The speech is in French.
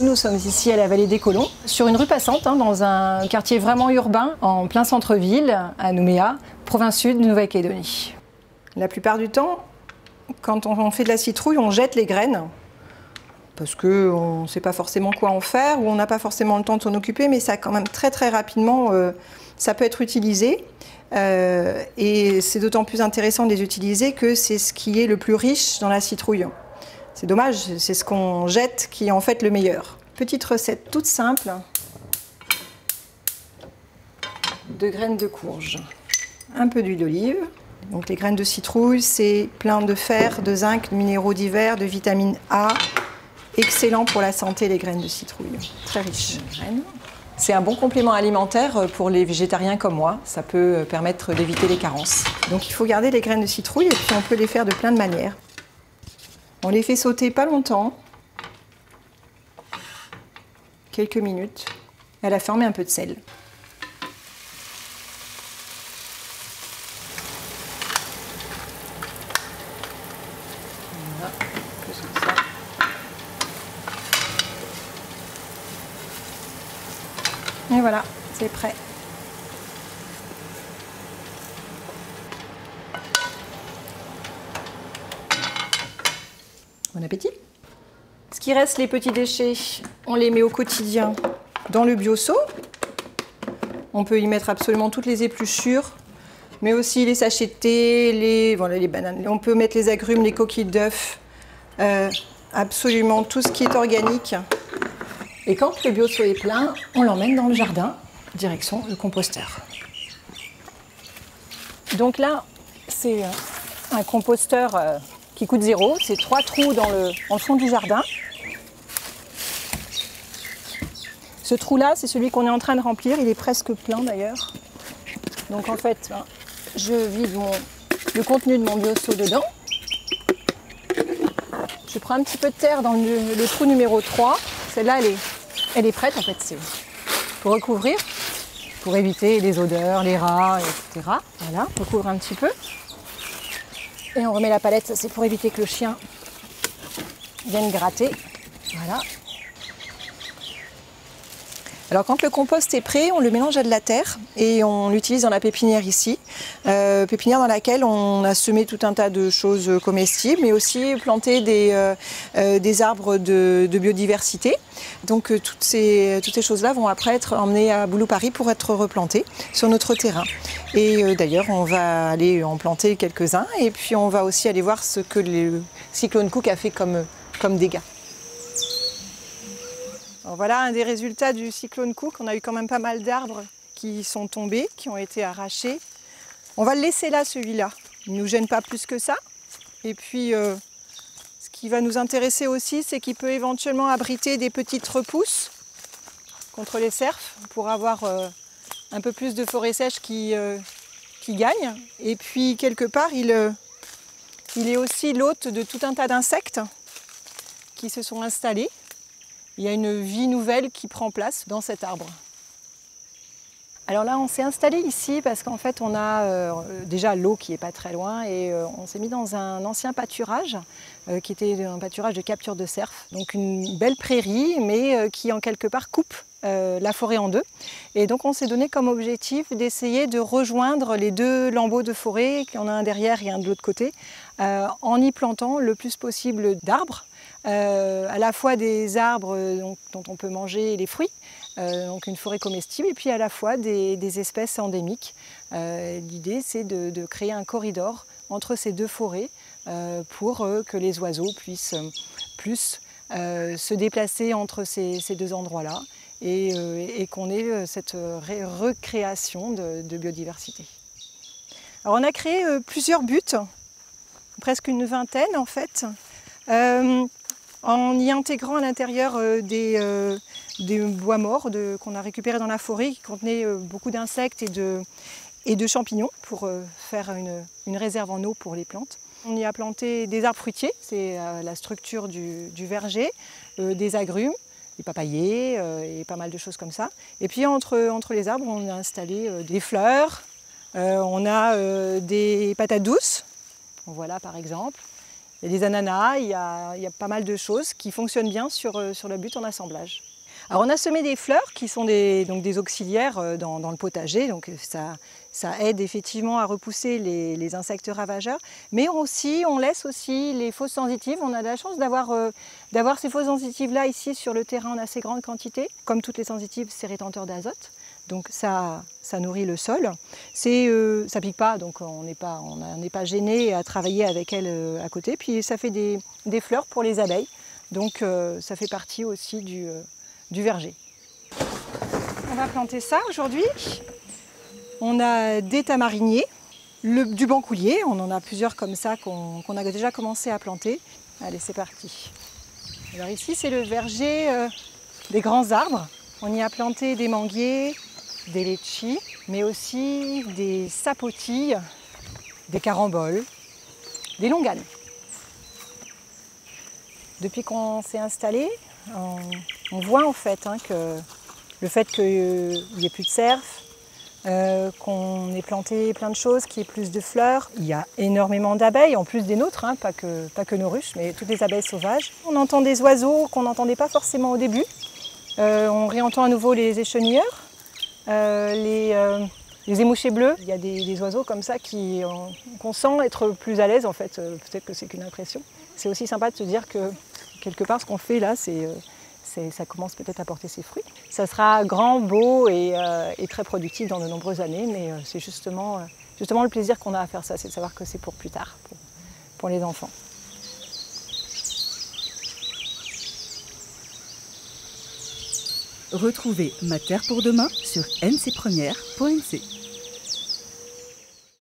Nous sommes ici à la vallée des Colons, sur une rue passante, dans un quartier vraiment urbain, en plein centre-ville, à Nouméa, province sud de Nouvelle-Calédonie. La plupart du temps, quand on fait de la citrouille, on jette les graines, parce qu'on ne sait pas forcément quoi en faire, ou on n'a pas forcément le temps de s'en occuper, mais ça quand même très rapidement, ça peut être utilisé. Et c'est d'autant plus intéressant de les utiliser que c'est ce qui est le plus riche dans la citrouille. C'est dommage, c'est ce qu'on jette qui est en fait le meilleur. Petite recette toute simple de graines de courge. Un peu d'huile d'olive. Donc les graines de citrouille, c'est plein de fer, de zinc, de minéraux divers, de vitamine A. Excellent pour la santé, les graines de citrouille. Très riches. C'est un bon complément alimentaire pour les végétariens comme moi. Ça peut permettre d'éviter les carences. Donc il faut garder les graines de citrouille et puis on peut les faire de plein de manières. On les fait sauter pas longtemps, quelques minutes, à la fin on met un peu de sel. Voilà, plus comme ça. Et voilà, c'est prêt. Bon appétit. Ce qui reste, les petits déchets, on les met au quotidien dans le bioseau. On peut y mettre absolument toutes les épluchures, mais aussi les sachets de thé, les bananes. On peut mettre les agrumes, les coquilles d'œufs, absolument tout ce qui est organique. Et quand le bioseau est plein, on l'emmène dans le jardin, direction le composteur. Donc là, c'est un composteur qui coûte 0. C'est 3 trous dans le fond du jardin. Ce trou-là, c'est celui qu'on est en train de remplir. Il est presque plein d'ailleurs. Donc en fait, je vide le contenu de mon bioseau dedans. Je prends un petit peu de terre dans le trou numéro 3. Celle-là, elle est prête en fait. C'est pour recouvrir, pour éviter les odeurs, les rats, etc. Voilà, on recouvre un petit peu. Et on remet la palette, c'est pour éviter que le chien vienne gratter. Voilà. Alors quand le compost est prêt, on le mélange à de la terre et on l'utilise dans la pépinière ici. Pépinière dans laquelle on a semé tout un tas de choses comestibles, mais aussi planté des arbres de biodiversité. Donc toutes ces choses-là vont après être emmenées à Boulou-Paris pour être replantées sur notre terrain. Et d'ailleurs, on va aller en planter quelques-uns et puis on va aussi aller voir ce que le cyclone Cook a fait comme dégâts. Alors voilà un des résultats du cyclone Cook. On a eu quand même pas mal d'arbres qui sont tombés, qui ont été arrachés. On va le laisser là, celui-là. Il ne nous gêne pas plus que ça. Et puis, ce qui va nous intéresser aussi, c'est qu'il peut éventuellement abriter des petites repousses contre les cerfs pour avoir un peu plus de forêt sèche qui gagne. Et puis, quelque part, il est aussi l'hôte de tout un tas d'insectes qui se sont installés. Il y a une vie nouvelle qui prend place dans cet arbre. Alors là, on s'est installé ici parce qu'en fait, on a déjà l'eau qui n'est pas très loin et on s'est mis dans un ancien pâturage qui était un pâturage de capture de cerfs. Donc une belle prairie, mais qui en quelque part coupe la forêt en deux. Et donc on s'est donné comme objectif d'essayer de rejoindre les deux lambeaux de forêt, qu'il y en a un derrière et un de l'autre côté, en y plantant le plus possible d'arbres. À la fois des arbres dont on peut manger les fruits, donc une forêt comestible, et puis à la fois des espèces endémiques. L'idée, c'est de créer un corridor entre ces deux forêts pour que les oiseaux puissent plus se déplacer entre ces deux endroits-là et qu'on ait cette recréation de biodiversité. Alors on a créé plusieurs buts, presque une vingtaine en fait. En y intégrant à l'intérieur des bois morts qu'on a récupérés dans la forêt qui contenaient beaucoup d'insectes et de champignons pour faire une réserve en eau pour les plantes. On y a planté des arbres fruitiers, c'est la structure du verger, des agrumes, des papayers et pas mal de choses comme ça. Et puis entre les arbres, on a installé des fleurs, on a des patates douces, voilà par exemple. Il y a des ananas, il y a pas mal de choses qui fonctionnent bien sur la butte en assemblage. Alors on a semé des fleurs qui sont donc des auxiliaires dans le potager, donc ça aide effectivement à repousser les insectes ravageurs, mais aussi on laisse aussi les fausses sensitives. On a de la chance d'avoir ces fausses sensitives-là ici sur le terrain en assez grande quantité. Comme toutes les sensitives, c'est rétenteur d'azote, donc ça nourrit le sol. Ça pique pas, donc on n'est pas gêné à travailler avec elles à côté. Puis ça fait des fleurs pour les abeilles, donc ça fait partie aussi du verger. On va planter ça aujourd'hui. On a des tamariniers, du bancoulier, on en a plusieurs comme ça qu'on a déjà commencé à planter. Allez, c'est parti. Alors ici, c'est le verger des grands arbres. On y a planté des manguiers, des litchis, mais aussi des sapotilles, des caramboles, des longanes. Depuis qu'on s'est installé, on voit en fait que le fait qu'il n'y ait plus de cerf, qu'on ait planté plein de choses, qu'il y ait plus de fleurs. Il y a énormément d'abeilles, en plus des nôtres, pas que nos ruches, mais toutes les abeilles sauvages. On entend des oiseaux qu'on n'entendait pas forcément au début. On réentend à nouveau les échenilleurs, les émouchés bleus. Il y a des oiseaux comme ça qu'on sent être plus à l'aise en fait. Peut-être que c'est qu'une impression. C'est aussi sympa de se dire que quelque part ce qu'on fait là, ça commence peut-être à porter ses fruits. Ça sera grand, beau et très productif dans de nombreuses années, mais c'est justement le plaisir qu'on a à faire ça, c'est de savoir que c'est pour plus tard, pour les enfants. Retrouvez Ma Terre pour demain sur ncpremière.nc.